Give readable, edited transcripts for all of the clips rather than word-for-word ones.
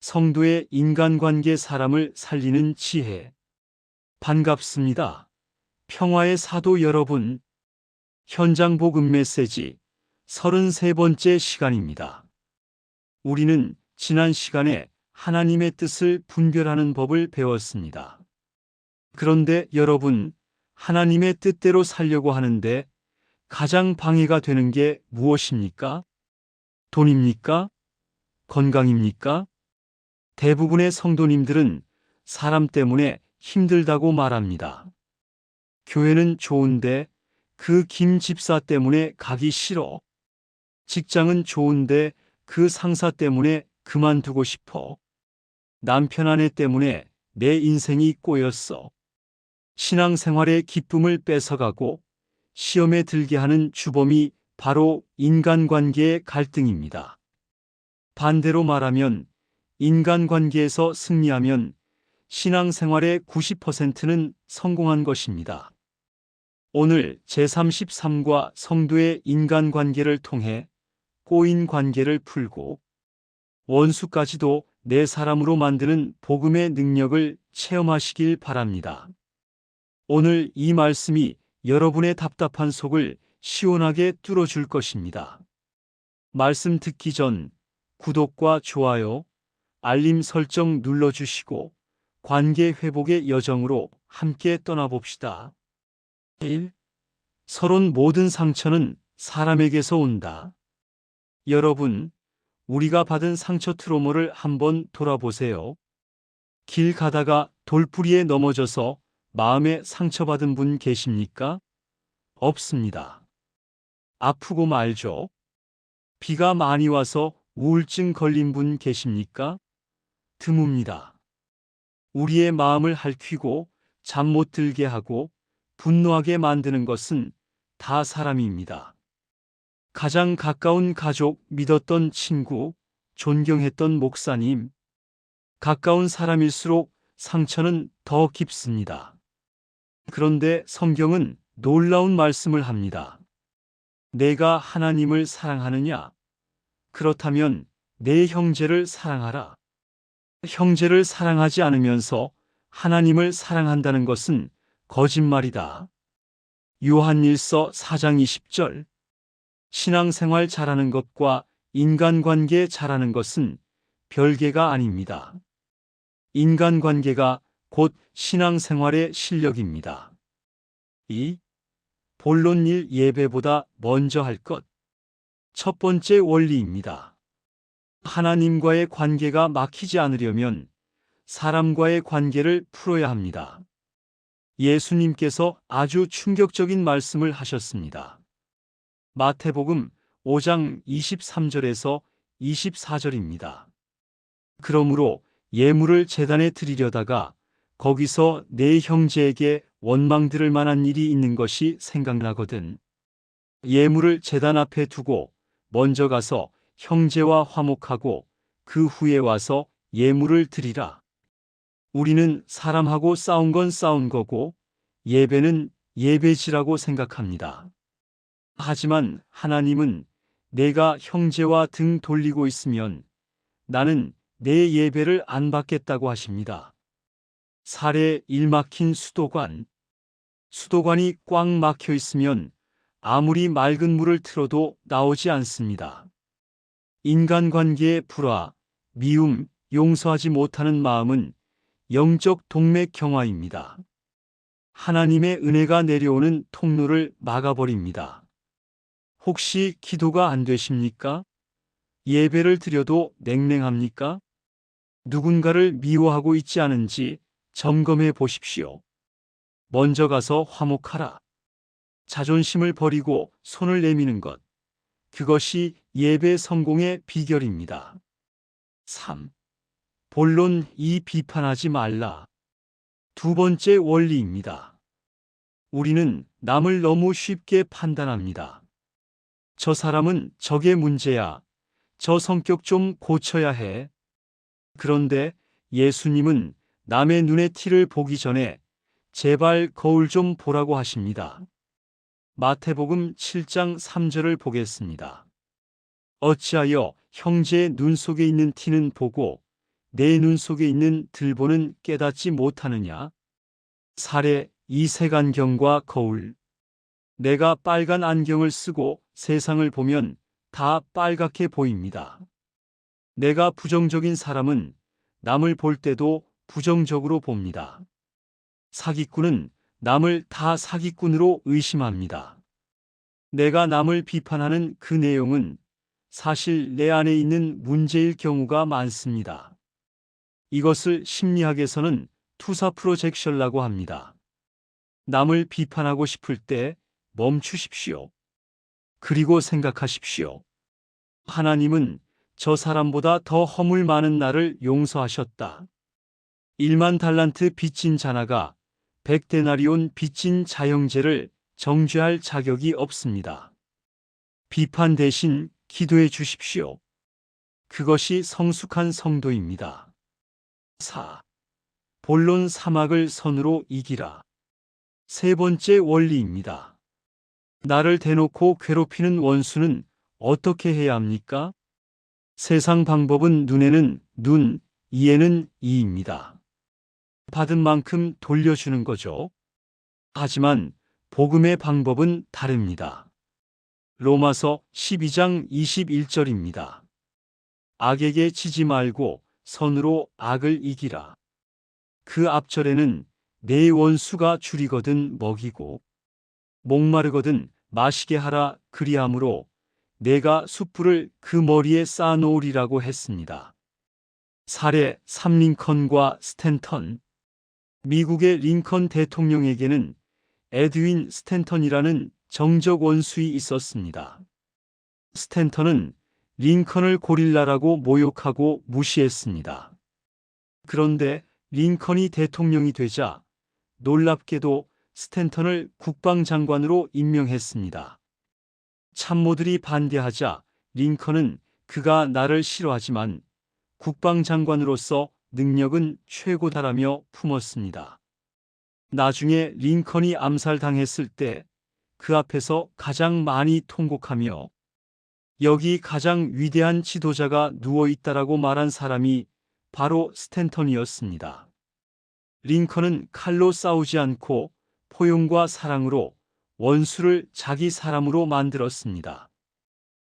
성도의 인간관계 사람을 살리는 지혜. 반갑습니다. 평화의 사도 여러분. 현장 복음 메시지 33번째 시간입니다. 우리는 지난 시간에 하나님의 뜻을 분별하는 법을 배웠습니다. 그런데 여러분, 하나님의 뜻대로 살려고 하는데 가장 방해가 되는 게 무엇입니까? 돈입니까? 건강입니까? 대부분의 성도님들은 사람 때문에 힘들다고 말합니다. 교회는 좋은데 그 김 집사 때문에 가기 싫어. 직장은 좋은데 그 상사 때문에 그만두고 싶어. 남편 아내 때문에 내 인생이 꼬였어. 신앙생활의 기쁨을 뺏어가고 시험에 들게 하는 주범이 바로 인간관계의 갈등입니다. 반대로 말하면 인간관계에서 승리하면 신앙생활의 90%는 성공한 것입니다. 오늘 제33과 성도의 인간관계를 통해 꼬인 관계를 풀고 원수까지도 내 사람으로 만드는 복음의 능력을 체험하시길 바랍니다. 오늘 이 말씀이 여러분의 답답한 속을 시원하게 뚫어줄 것입니다. 말씀 듣기 전 구독과 좋아요, 알림 설정 눌러주시고 관계 회복의 여정으로 함께 떠나봅시다. 1. 서론 모든 상처는 사람에게서 온다. 여러분, 우리가 받은 상처 트로마를 한번 돌아보세요. 길 가다가 돌부리에 넘어져서 마음에 상처받은 분 계십니까? 없습니다. 아프고 말죠. 비가 많이 와서 우울증 걸린 분 계십니까? 드뭅니다. 우리의 마음을 핥히고 잠 못 들게 하고 분노하게 만드는 것은 다 사람입니다. 가장 가까운 가족, 믿었던 친구, 존경했던 목사님, 가까운 사람일수록 상처는 더 깊습니다. 그런데 성경은 놀라운 말씀을 합니다. 내가 하나님을 사랑하느냐? 그렇다면 내 형제를 사랑하라. 형제를 사랑하지 않으면서 하나님을 사랑한다는 것은 거짓말이다. 요한일서 4장 20절. 신앙생활 잘하는 것과 인간관계 잘하는 것은 별개가 아닙니다. 인간관계가 곧 신앙생활의 실력입니다. 2. 본론 1 예배보다 먼저 할 것. 첫 번째 원리입니다. 하나님과의 관계가 막히지 않으려면 사람과의 관계를 풀어야 합니다. 예수님께서 아주 충격적인 말씀을 하셨습니다. 마태복음 5장 23절에서 24절입니다. 그러므로 예물을 제단에 드리려다가 거기서 내 형제에게 원망 들을 만한 일이 있는 것이 생각나거든. 예물을 제단 앞에 두고 먼저 가서 형제와 화목하고 그 후에 와서 예물을 드리라. 우리는 사람하고 싸운 건 싸운 거고 예배는 예배지라고 생각합니다. 하지만 하나님은 내가 형제와 등 돌리고 있으면 나는 내 예배를 안 받겠다고 하십니다. 사례 1 막힌 수도관. 수도관이 꽉 막혀 있으면 아무리 맑은 물을 틀어도 나오지 않습니다. 인간관계의 불화, 미움, 용서하지 못하는 마음은 영적 동맥 경화입니다. 하나님의 은혜가 내려오는 통로를 막아버립니다. 혹시 기도가 안 되십니까? 예배를 드려도 냉랭합니까? 누군가를 미워하고 있지 않은지 점검해 보십시오. 먼저 가서 화목하라. 자존심을 버리고 손을 내미는 것. 그것이 예배 성공의 비결입니다. 3. 본론 2 비판하지 말라. 두 번째 원리입니다. 우리는 남을 너무 쉽게 판단합니다. 저 사람은 저게 문제야. 저 성격 좀 고쳐야 해. 그런데 예수님은 남의 눈에 티를 보기 전에 제발 거울 좀 보라고 하십니다. 마태복음 7장 3절을 보겠습니다. 어찌하여 형제의 눈 속에 있는 티는 보고 내 눈 속에 있는 들보는 깨닫지 못하느냐? 살에 이 색안경과 거울. 내가 빨간 안경을 쓰고 세상을 보면 다 빨갛게 보입니다. 내가 부정적인 사람은 남을 볼 때도 부정적으로 봅니다. 사기꾼은 남을 다 사기꾼으로 의심합니다. 내가 남을 비판하는 그 내용은 사실 내 안에 있는 문제일 경우가 많습니다. 이것을 심리학에서는 투사 프로젝션이라고 합니다. 남을 비판하고 싶을 때 멈추십시오. 그리고 생각하십시오. 하나님은 저 사람보다 더 허물 많은 나를 용서하셨다. 1만 달란트 빚진 자나가 100데나리온 빚진 자형제를 정죄할 자격이 없습니다. 비판 대신 기도해 주십시오. 그것이 성숙한 성도입니다. 4. 본론 사막을 선으로 이기라. 세 번째 원리입니다. 나를 대놓고 괴롭히는 원수는 어떻게 해야 합니까? 세상 방법은 눈에는 눈, 이에는 이입니다. 받은 만큼 돌려주는 거죠. 하지만 복음의 방법은 다릅니다. 로마서 12장 21절입니다. 악에게 지지 말고 선으로 악을 이기라. 그 앞절에는 내 원수가 줄이거든 먹이고 목마르거든 마시게 하라 그리함으로 내가 숯불을 그 머리에 쌓아놓으리라고 했습니다. 사례 3 링컨과 스탠턴. 미국의 링컨 대통령에게는 에드윈 스탠턴이라는 정적 원수이 있었습니다. 스탠턴은 링컨을 고릴라라고 모욕하고 무시했습니다. 그런데 링컨이 대통령이 되자 놀랍게도 스탠턴을 국방장관으로 임명했습니다. 참모들이 반대하자 링컨은 그가 나를 싫어하지만 국방장관으로서 능력은 최고다라며 품었습니다. 나중에 링컨이 암살당했을 때 그 앞에서 가장 많이 통곡하며 여기 가장 위대한 지도자가 누워있다라고 말한 사람이 바로 스탠턴이었습니다. 링컨은 칼로 싸우지 않고 포용과 사랑으로 원수를 자기 사람으로 만들었습니다.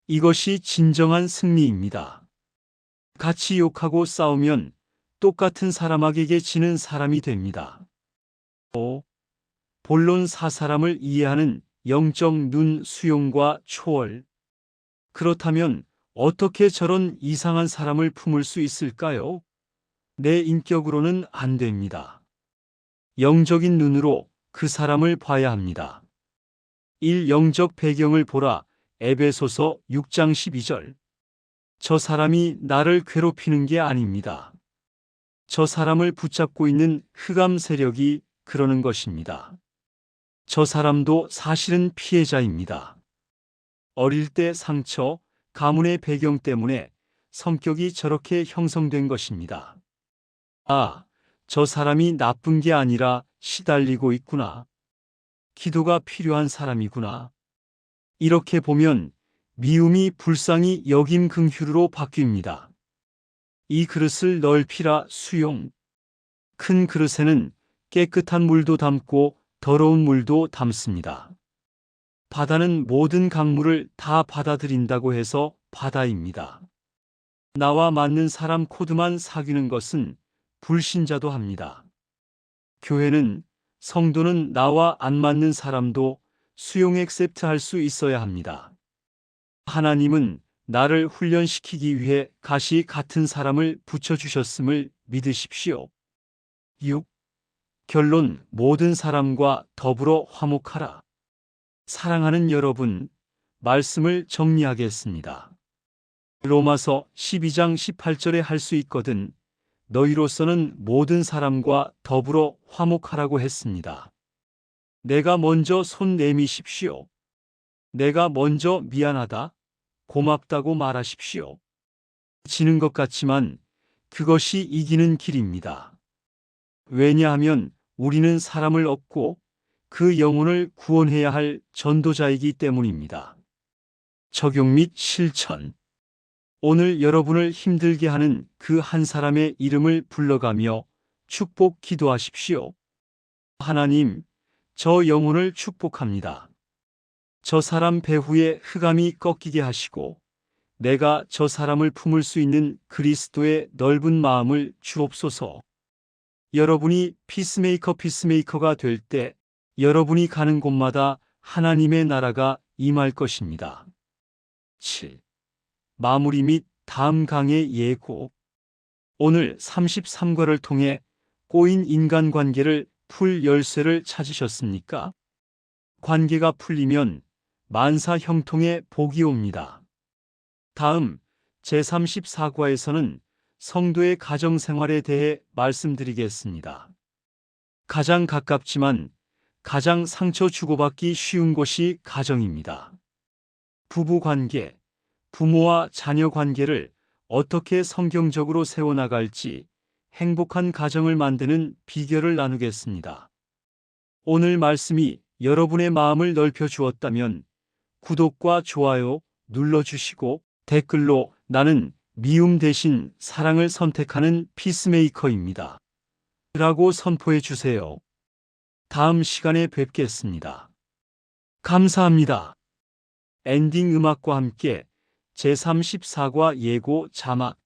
이것이 진정한 승리입니다. 같이 욕하고 싸우면 똑같은 사람에게 지는 사람이 됩니다. 5. 본론 4사람을 이해하는 영적 눈 수용과 초월. 그렇다면 어떻게 저런 이상한 사람을 품을 수 있을까요? 내 인격으로는 안 됩니다. 영적인 눈으로 그 사람을 봐야 합니다. 1. 영적 배경을 보라. 에베소서 6장 12절. 저 사람이 나를 괴롭히는 게 아닙니다. 저 사람을 붙잡고 있는 흑암 세력이 그러는 것입니다. 저 사람도 사실은 피해자입니다. 어릴 때 상처, 가문의 배경 때문에 성격이 저렇게 형성된 것입니다. 아, 저 사람이 나쁜 게 아니라 시달리고 있구나. 기도가 필요한 사람이구나. 이렇게 보면 미움이 불쌍히 여김 긍휼으로 바뀝니다. 이 그릇을 넓히라 수용. 큰 그릇에는 깨끗한 물도 담고 더러운 물도 담습니다. 바다는 모든 강물을 다 받아들인다고 해서 바다입니다. 나와 맞는 사람 코드만 사귀는 것은 불신자도 합니다. 교회는 성도는 나와 안 맞는 사람도 수용 액셉트할 수 있어야 합니다. 하나님은 나를 훈련시키기 위해 가시 같은 사람을 붙여주셨음을 믿으십시오. 6. 결론 모든 사람과 더불어 화목하라. 사랑하는 여러분, 말씀을 정리하겠습니다. 로마서 12장 18절에 할 수 있거든 너희로서는 모든 사람과 더불어 화목하라고 했습니다. 내가 먼저 손 내미십시오. 내가 먼저 미안하다, 고맙다고 말하십시오. 지는 것 같지만 그것이 이기는 길입니다. 왜냐하면 우리는 사람을 얻고 그 영혼을 구원해야 할 전도자이기 때문입니다. 적용 및 실천. 오늘 여러분을 힘들게 하는 그 한 사람의 이름을 불러가며 축복 기도하십시오. 하나님, 저 영혼을 축복합니다. 저 사람 배후에 흑암이 꺾이게 하시고 내가 저 사람을 품을 수 있는 그리스도의 넓은 마음을 주옵소서. 여러분이 피스메이커가 될 때 여러분이 가는 곳마다 하나님의 나라가 임할 것입니다. 7. 마무리 및 다음 강의 예고. 오늘 33과를 통해 꼬인 인간관계를 풀 열쇠를 찾으셨습니까? 관계가 풀리면 만사 형통의 복이 옵니다. 다음 제34과에서는 성도의 가정생활에 대해 말씀드리겠습니다. 가장 가깝지만 가장 상처 주고받기 쉬운 곳이 가정입니다. 부부관계, 부모와 자녀 관계를 어떻게 성경적으로 세워나갈지 행복한 가정을 만드는 비결을 나누겠습니다. 오늘 말씀이 여러분의 마음을 넓혀 주었다면 구독과 좋아요 눌러주시고 댓글로 나는 미움 대신 사랑을 선택하는 피스메이커입니다. 라고 선포해 주세요. 다음 시간에 뵙겠습니다. 감사합니다. 엔딩 음악과 함께 제34과 예고 자막